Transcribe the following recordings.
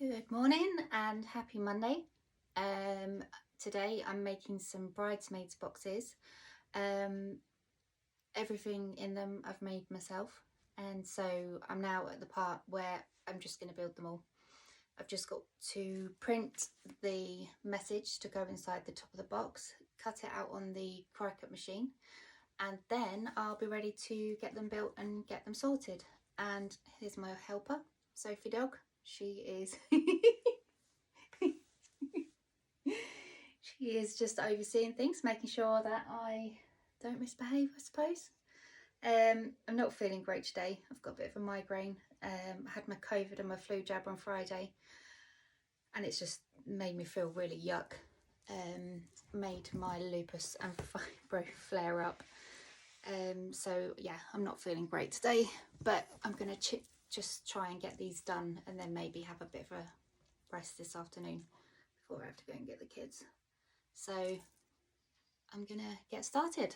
Good morning and happy Monday. Today I'm making some bridesmaids boxes. Everything in them I've made myself, and so I'm now at the part where I'm just going to build them all. I've just got to print the message to go inside the top of the box, cut it out on the Cricut machine, and then I'll be ready to get them built and get them sorted. And here's my helper, Sophie Dog. She is she is just overseeing things, making sure that I don't misbehave, I suppose. I'm not feeling great today. I've got a bit of a migraine. I had my COVID and my flu jab on Friday, and it's just made me feel really yuck. Made my lupus and fibro flare up. So yeah, I'm not feeling great today, but I'm going to just try and get these done and then maybe have a bit of a rest this afternoon before I have to go and get the kids. So I'm going to get started.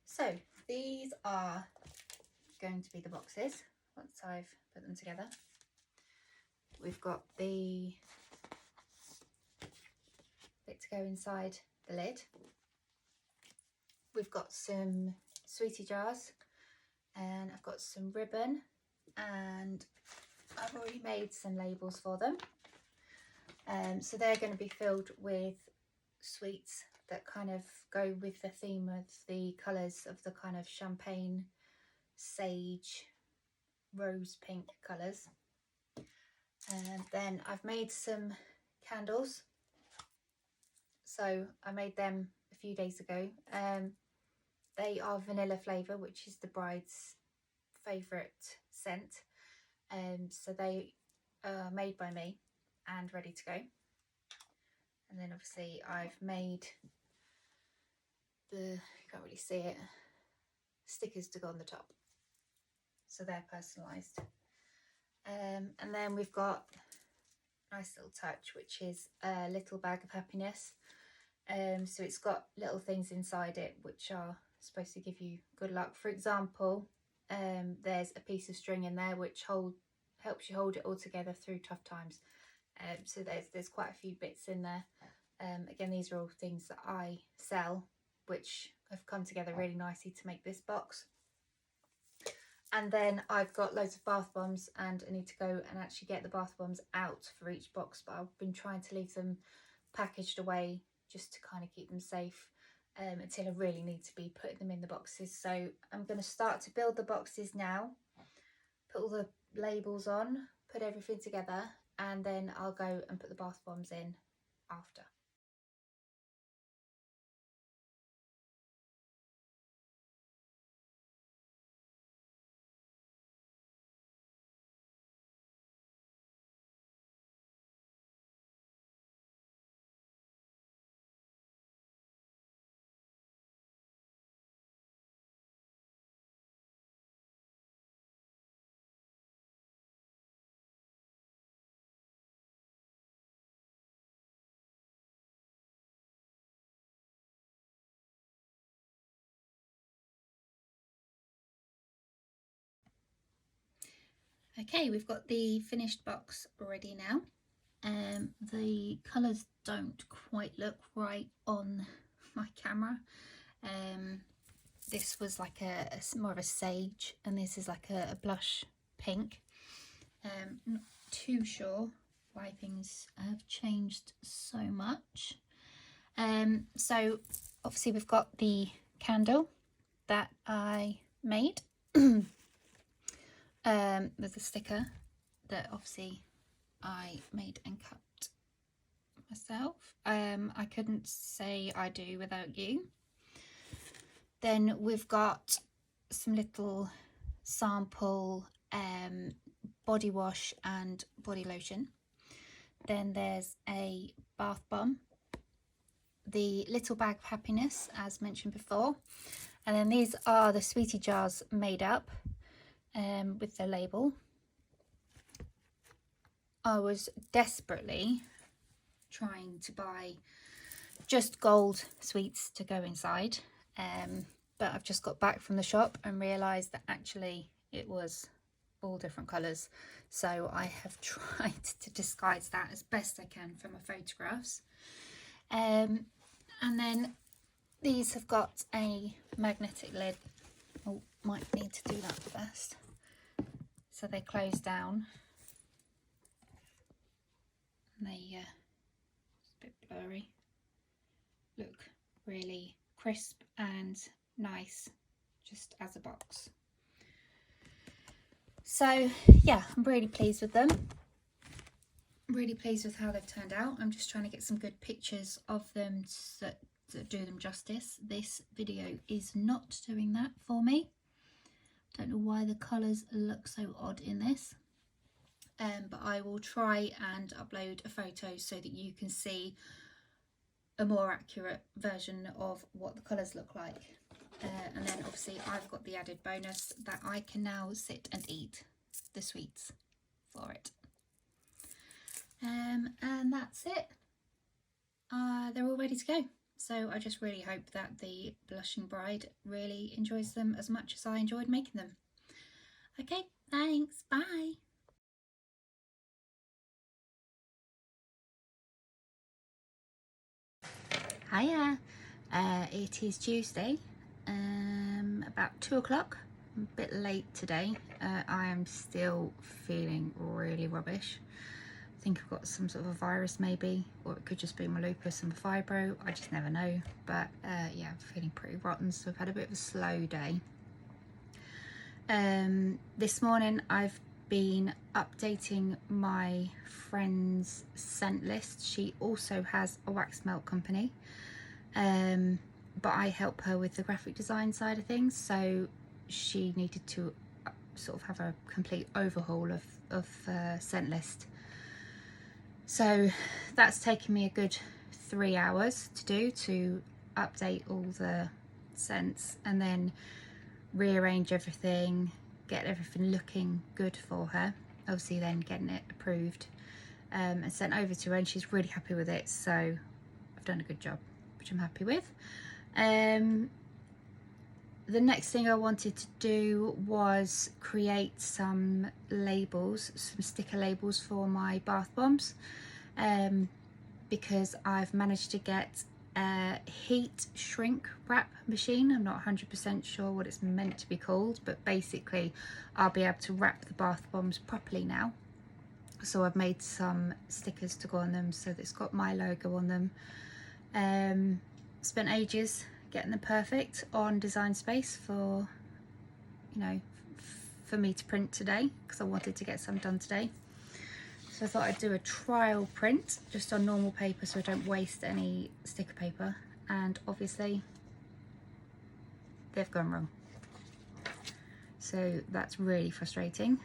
So these are going to be the boxes once I've put them together. We've got the bit to go inside the lid. We've got some sweetie jars, and I've got some ribbon, and I've already made some labels for them. So they're going to be filled with sweets that kind of go with the theme of the colours of the kind of champagne, sage, rose pink colours. And then I've made some candles. So I made them a few days ago. They are vanilla flavour, which is the bride's favourite scent. So they are made by me and ready to go. And then obviously I've made the, you can't really see it, stickers to go on the top. So they're personalised. And then we've got a nice little touch, which is a little bag of happiness. So it's got little things inside it which are supposed to give you good luck. For example, there's a piece of string in there which helps you hold it all together through tough times. So there's quite a few bits in there. Again, these are all things that I sell, which have come together really nicely to make this box. And then I've got loads of bath bombs, and I need to go and actually get the bath bombs out for each box, but I've been trying to leave them packaged away just to kind of keep them safe until I really need to be putting them in the boxes. So I'm going to start to build the boxes now, put all the labels on, put everything together, and then I'll go and put the bath bombs in after. Okay, we've got the finished box ready now. The colours don't quite look right on my camera. This was like a more of a sage, and this is like a blush pink. Not too sure why things have changed so much. So obviously we've got the candle that I made. There's a sticker that obviously I made and cut myself. I couldn't say I do without you. Then we've got some little sample body wash and body lotion. Then there's a bath bomb, the little bag of happiness as mentioned before, and then these are the sweetie jars made up with the label. I was desperately trying to buy just gold sweets to go inside, but I've just got back from the shop and realised that actually it was all different colours, so I have tried to disguise that as best I can from my photographs. And then these have got a magnetic lid. Oh, might need to do that first. So they close down. And they, it's a bit blurry. Look really crisp and nice, just as a box. So yeah, I'm really pleased with them. Really pleased with how they've turned out. I'm just trying to get some good pictures of them that do them justice. This video is not doing that for me. Don't know why the colours look so odd in this. But I will try and upload a photo so that you can see a more accurate version of what the colours look like. And then obviously I've got the added bonus that I can now sit and eat the sweets for it. And that's it. They're all ready to go. So I just really hope that the blushing bride really enjoys them as much as I enjoyed making them. Okay, thanks, bye. Hiya, it is Tuesday, about 2 o'clock, a bit late today. I am still feeling really rubbish. I think I've got some sort of a virus maybe, or it could just be my lupus and my fibro, I just never know. But yeah, I'm feeling pretty rotten, so I've had a bit of a slow day. This morning I've been updating my friend's scent list. She also has a wax melt company, but I help her with the graphic design side of things, so she needed to sort of have a complete overhaul of scent list. So that's taken me a good 3 hours to do, to update all the scents and then rearrange everything, get everything looking good for her, obviously then getting it approved and sent over to her, and she's really happy with it, so I've done a good job, which I'm happy with. The next thing I wanted to do was create some labels, some sticker labels for my bath bombs, because I've managed to get a heat shrink wrap machine. I'm not 100% sure what it's meant to be called, but basically I'll be able to wrap the bath bombs properly now. So I've made some stickers to go on them so that it's got my logo on them. Spent ages getting them perfect on Design Space for, you know, for me to print today, because I wanted to get some done today. So I thought I'd do a trial print just on normal paper so I don't waste any sticker paper, and obviously they've gone wrong. So that's really frustrating.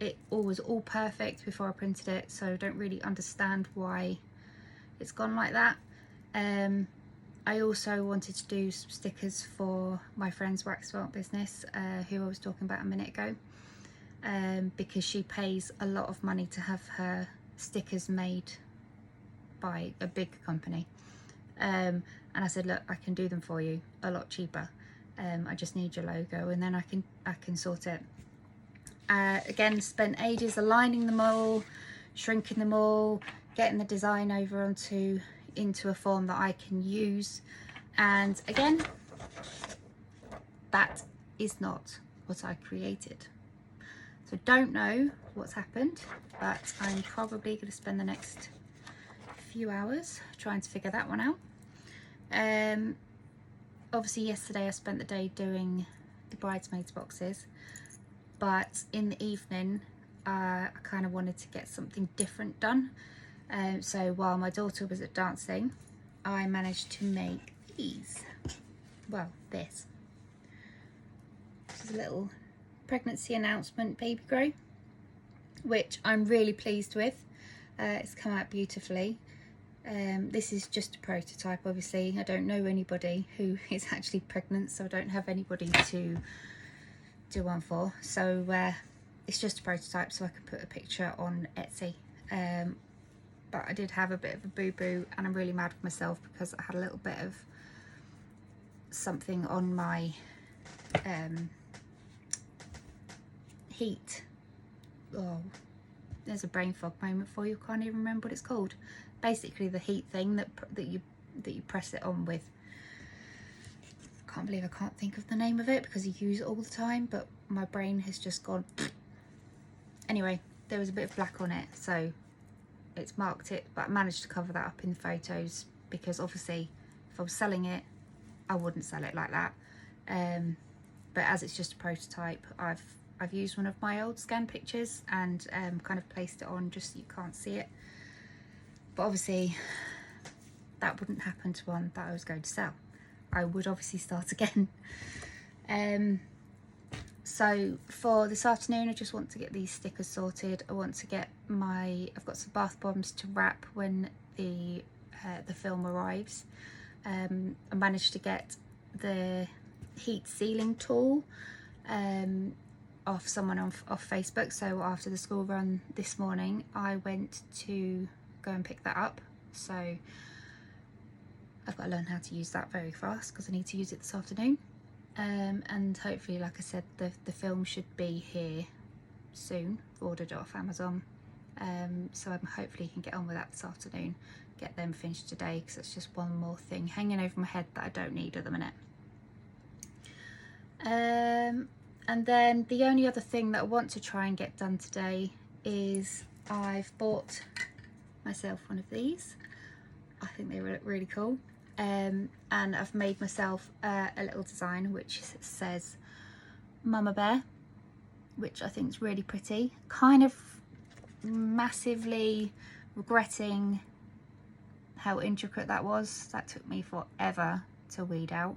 It was all perfect before I printed it, so I don't really understand why it's gone like that. I also wanted to do some stickers for my friend's wax melt business, who I was talking about a minute ago, because she pays a lot of money to have her stickers made by a big company. And I said, look, I can do them for you a lot cheaper. I just need your logo and then I can sort it. Again, spent ages aligning them all, shrinking them all, getting the design over into a form that I can use, and again, that is not what I created. So don't know what's happened, but I'm probably going to spend the next few hours trying to figure that one out. Obviously yesterday I spent the day doing the bridesmaids boxes, but in the evening I kind of wanted to get something different done. So while my daughter was at dancing, I managed to make these. Well, this is a little pregnancy announcement baby grow, which I'm really pleased with. It's come out beautifully. This is just a prototype, obviously. I don't know anybody who is actually pregnant, so I don't have anybody to do one for. So it's just a prototype, so I can put a picture on Etsy. But I did have a bit of a boo-boo, and I'm really mad with myself because I had a little bit of something on my heat. Oh, there's a brain fog moment for you. Can't even remember what it's called. Basically the heat thing that you press it on with. Can't believe I can't think of the name of it because you use it all the time, but my brain has just gone. Anyway, there was a bit of black on it, so it's marked it, but I managed to cover that up in the photos because obviously if I was selling it, I wouldn't sell it like that. But as it's just a prototype, I've used one of my old scan pictures and kind of placed it on just so you can't see it. But obviously that wouldn't happen to one that I was going to sell. I would obviously start again. So for this afternoon, I just want to get these stickers sorted. I want to get I've got some bath bombs to wrap when the film arrives. I managed to get the heat sealing tool off someone off Facebook. So after the school run this morning, I went to go and pick that up. So I've got to learn how to use that very fast because I need to use it this afternoon. And hopefully, like I said, the film should be here soon. Ordered it off Amazon. So I'm hopefully can get on with that this afternoon, get them finished today, because it's just one more thing hanging over my head that I don't need at the minute. And then the only other thing that I want to try and get done today is I've bought myself one of these. I think they look really cool. And I've made myself a little design which says Mama Bear, which I think is really pretty. Kind of massively regretting how intricate that was. That took me forever to weed out.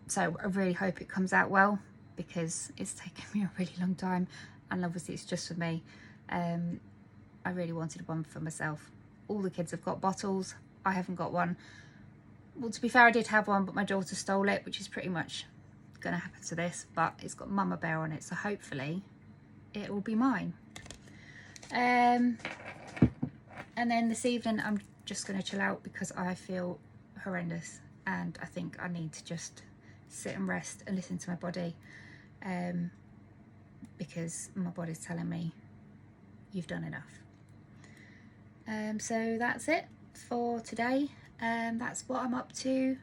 So I really hope it comes out well because it's taken me a really long time, and obviously it's just for me. I really wanted one for myself. All the kids have got bottles. I haven't got one. Well, to be fair, I did have one, but my daughter stole it, which is pretty much going to happen to this. But it's got Mama Bear on it, so hopefully it will be mine. And then this evening, I'm just going to chill out because I feel horrendous, and I think I need to just sit and rest and listen to my body, because my body's telling me you've done enough. So that's it for today. That's what I'm up to.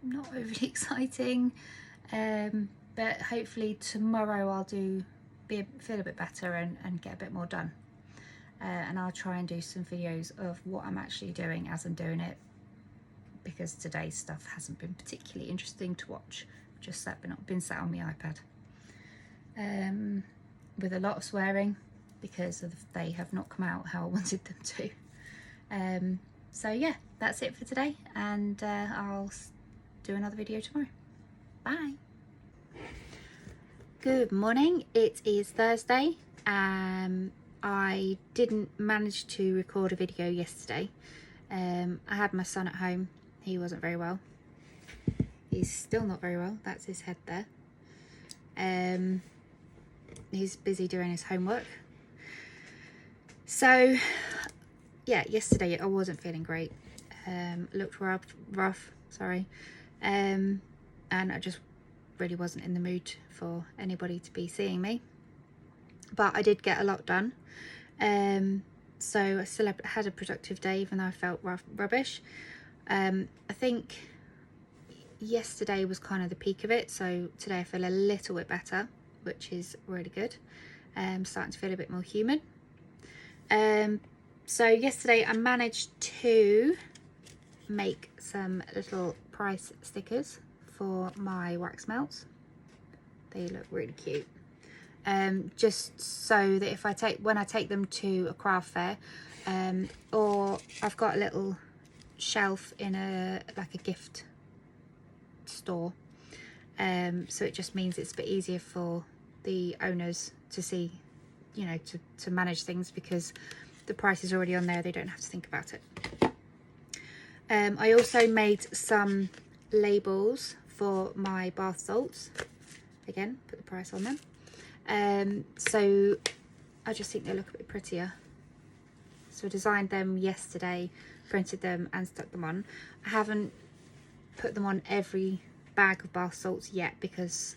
Not overly exciting, but hopefully tomorrow I'll feel a bit better and get a bit more done. And I'll try and do some videos of what I'm actually doing as I'm doing it, because today's stuff hasn't been particularly interesting to watch. Just been sat on my iPad with a lot of swearing because they have not come out how I wanted them to. So yeah, that's it for today, and I'll do another video tomorrow. Bye. Good morning. It is Thursday. I didn't manage to record a video yesterday. I had my son at home. He wasn't very well. He's still not very well. That's his head there. He's busy doing his homework. So yeah, yesterday I wasn't feeling great. Looked rough, sorry. And I just really wasn't in the mood for anybody to be seeing me. But I did get a lot done. So I still had a productive day, even though I felt rubbish. I think yesterday was kind of the peak of it. So today I feel a little bit better, which is really good. Starting to feel a bit more human. So yesterday I managed to make some little price stickers for my wax melts. They look really cute. Just so that when I take them to a craft fair, or I've got a little shelf in a gift store, So it just means it's a bit easier for the owners to see, you know, to manage things, because the price is already on there. They don't have to think about it. I also made some labels for my bath salts. Again, put the price on them. So I just think they look a bit prettier. So I designed them yesterday, printed them and stuck them on. I haven't put them on every bag of bath salts yet because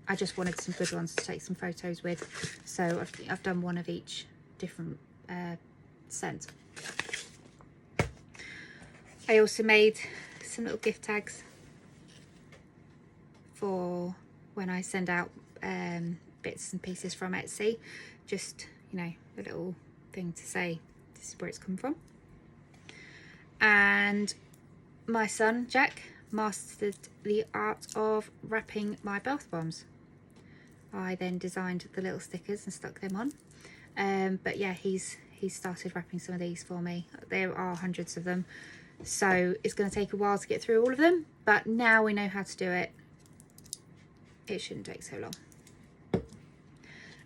I just wanted some good ones to take some photos with. So I've done one of each different scent. I also made some little gift tags for when I send out bits and pieces from Etsy. Just, you know, a little thing to say this is where it's come from. And my son Jack mastered the art of wrapping my bath bombs. I then designed the little stickers and stuck them on. But yeah, he's started wrapping some of these for me. There are hundreds of them, so it's going to take a while to get through all of them, but now we know how to do it. It shouldn't take so long.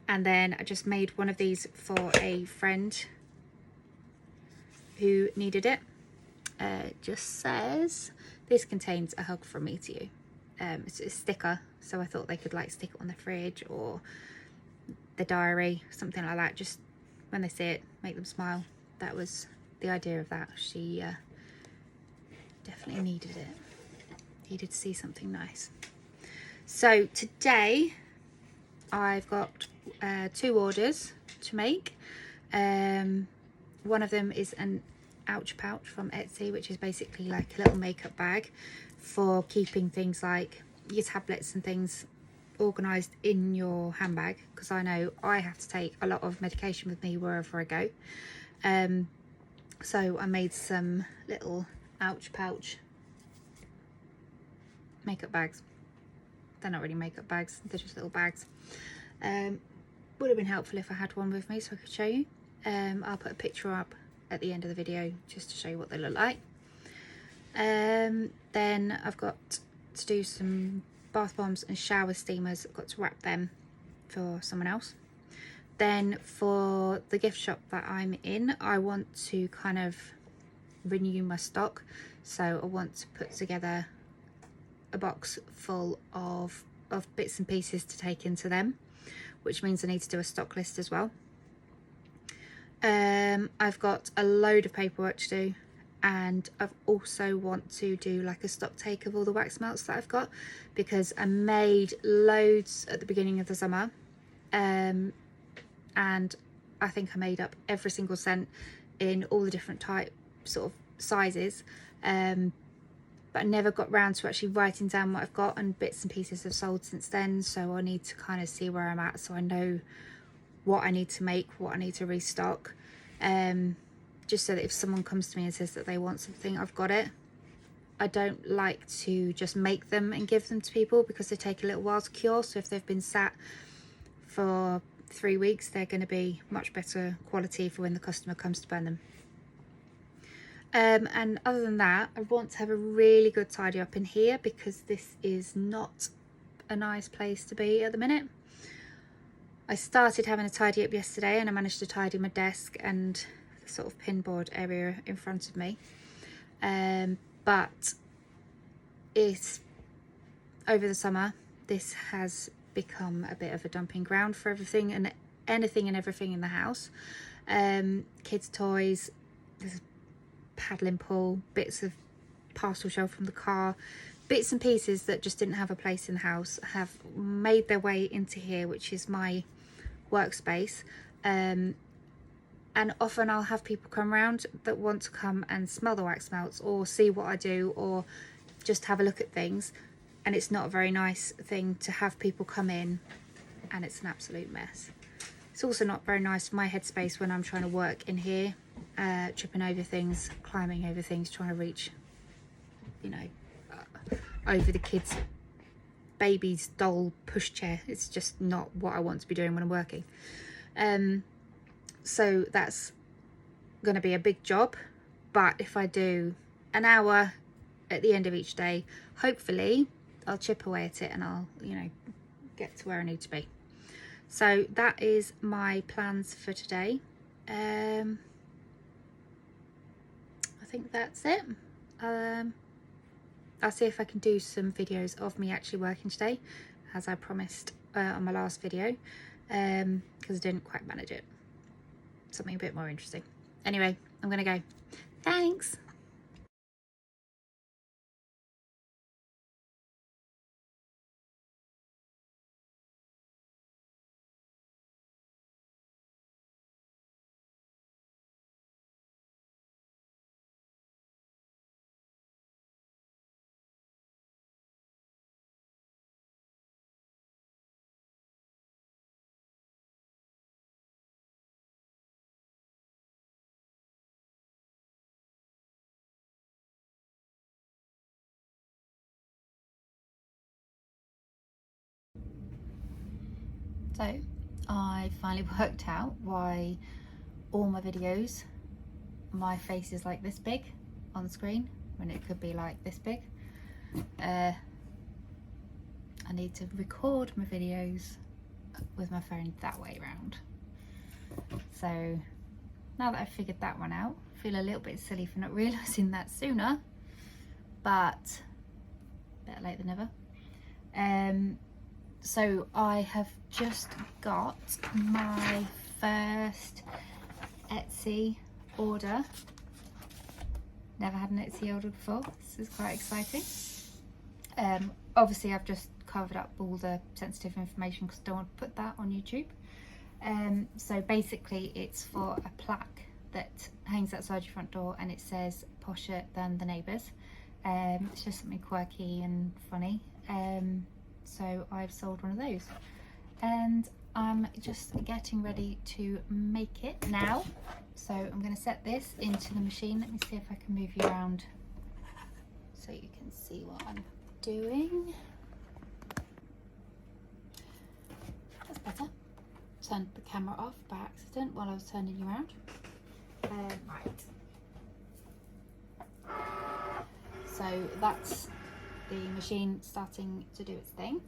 And then I just made one of these for a friend who needed it. It just says, "This contains a hug from me to you." It's a sticker, so I thought they could like stick it on the fridge or the diary, something like that. Just when they see it, make them smile. That was the idea of that. She definitely needed it. Needed to see something nice. So today I've got 2 orders to make. One of them is an ouch pouch from Etsy, which is basically like a little makeup bag for keeping things like your tablets and things organised in your handbag, because I know I have to take a lot of medication with me wherever I go. So I made some little ouch pouch makeup bags. They're not really makeup bags, they're just little bags. Would have been helpful if I had one with me so I could show you. I'll put a picture up at the end of the video just to show you what they look like. Then I've got to do some bath bombs and shower steamers. I've got to wrap them for someone else. Then for the gift shop that I'm in, I want to kind of renew my stock, so I want to put together a box full of bits and pieces to take into them, which means I need to do a stock list as well. I've got a load of paperwork to do, and I've also want to do like a stock take of all the wax melts that I've got, because I made loads at the beginning of the summer, and I think I made up every single scent in all the different type sort of sizes, but I never got round to actually writing down what I've got, and bits and pieces have sold since then, so I need to kind of see where I'm at so I know what I need to make, what I need to restock, just so that if someone comes to me and says that they want something, I've got it. I don't like to just make them and give them to people because they take a little while to cure, so if they've been sat for 3 weeks, they're going to be much better quality for when the customer comes to burn them. And other than that, I want to have a really good tidy up in here, because this is not a nice place to be at the minute. I started having a tidy up yesterday, and I managed to tidy my desk and the sort of pinboard area in front of me, but it's over the summer this has become a bit of a dumping ground for everything and anything and everything in the house. Kids' toys, there's a paddling pool, bits of parcel shelf from the car, bits and pieces that just didn't have a place in the house have made their way into here, which is my workspace. And often I'll have people come around that want to come and smell the wax melts or see what I do or just have a look at things, and it's not a very nice thing to have people come in and it's an absolute mess. It's also not very nice for my headspace when I'm trying to work in here, tripping over things, climbing over things, trying to reach, you know, over the kids' baby's doll pushchair. It's just not what I want to be doing when I'm working. So that's going to be a big job, but if I do an hour at the end of each day, hopefully I'll chip away at it and I'll, you know, get to where I need to be. So that is my plans for today. I think that's it. I'll see if I can do some videos of me actually working today, as I promised on my last video, because I didn't quite manage it. Something a bit more interesting. Anyway, I'm gonna go. Thanks. So I finally worked out why all my videos, my face is like this big on screen when it could be like this big. I need to record my videos with my phone that way around. So now that I've figured that one out, I feel a little bit silly for not realising that sooner, but better late than never. So I have just got my first Etsy order. Never had an Etsy order before. This is quite exciting. Obviously I've just covered up all the sensitive information because I don't want to put that on YouTube. So basically it's for a plaque that hangs outside your front door and it says "posher than the neighbours." It's just something quirky and funny. So I've sold one of those and I'm just getting ready to make it now. So I'm going to set this into the machine. Let me see if I can move you around so you can see what I'm doing. That's better. Turned the camera off by accident while I was turning you around. Right. So that's the machine starting to do its thing.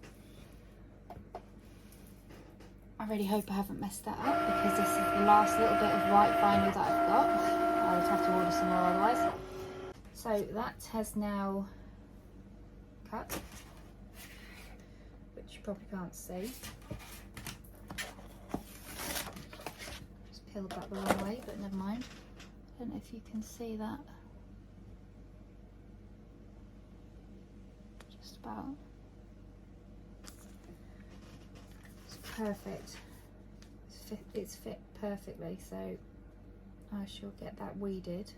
I really hope I haven't messed that up because this is the last little bit of white vinyl that I've got. I would have to order some more otherwise. So that has now cut, which you probably can't see. Just peeled that the wrong way, but never mind. I don't know if you can see that. Just about. It's perfect. It's fit perfectly, so I shall get that weeded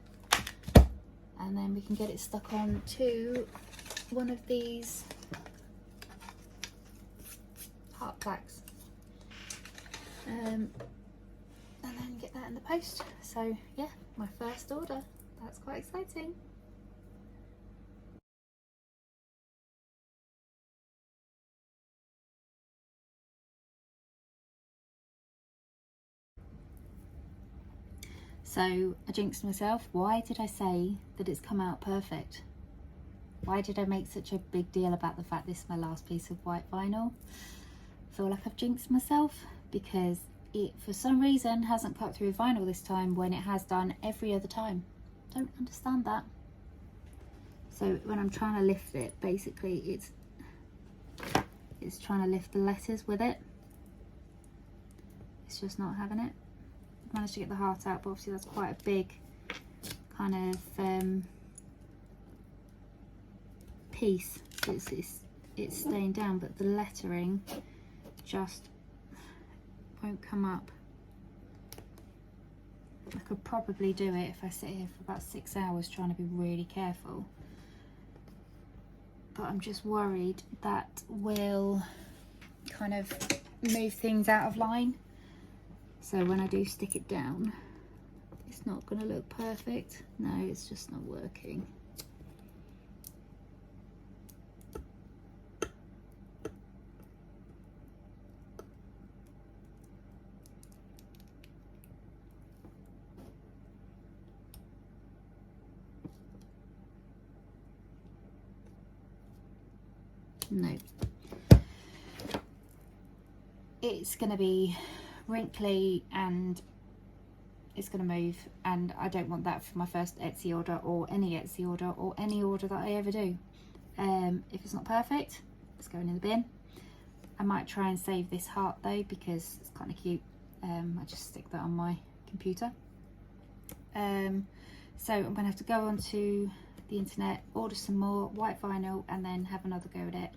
and then we can get it stuck on to one of these heart plaques, and then get that in the post. So yeah, my first order. That's quite exciting. So I jinxed myself. Why did I say that it's come out perfect? Why did I make such a big deal about the fact this is my last piece of white vinyl? I feel like I've jinxed myself because it for some reason hasn't cut through vinyl this time when it has done every other time. Don't understand that. So when I'm trying to lift it, basically it's trying to lift the letters with it. It's just not having it. Managed to get the heart out, but obviously that's quite a big kind of piece. So it's staying down, but the lettering just won't come up. I could probably do it if I sit here for about 6 hours trying to be really careful, but I'm just worried that will kind of move things out of line. So when I do stick it down, it's not going to look perfect. No, it's just not working. no. It's going to be wrinkly and it's going to move, and I don't want that for my first Etsy order or any Etsy order or any order that I ever do. If it's not perfect, it's going in the bin. I might try and save this heart though because it's kind of cute. I just stick that on my computer. So I'm going to have to go onto the internet, order some more white vinyl, and then have another go at it.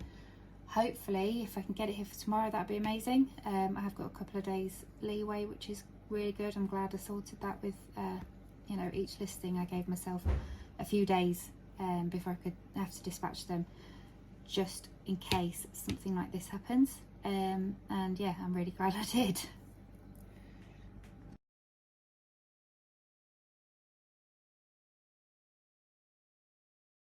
Hopefully, if I can get it here for tomorrow, that'd be amazing. I have got a couple of days leeway, which is really good. I'm glad I sorted that with, you know, each listing. I gave myself a few days before I could have to dispatch them, just in case something like this happens. And yeah, I'm really glad I did.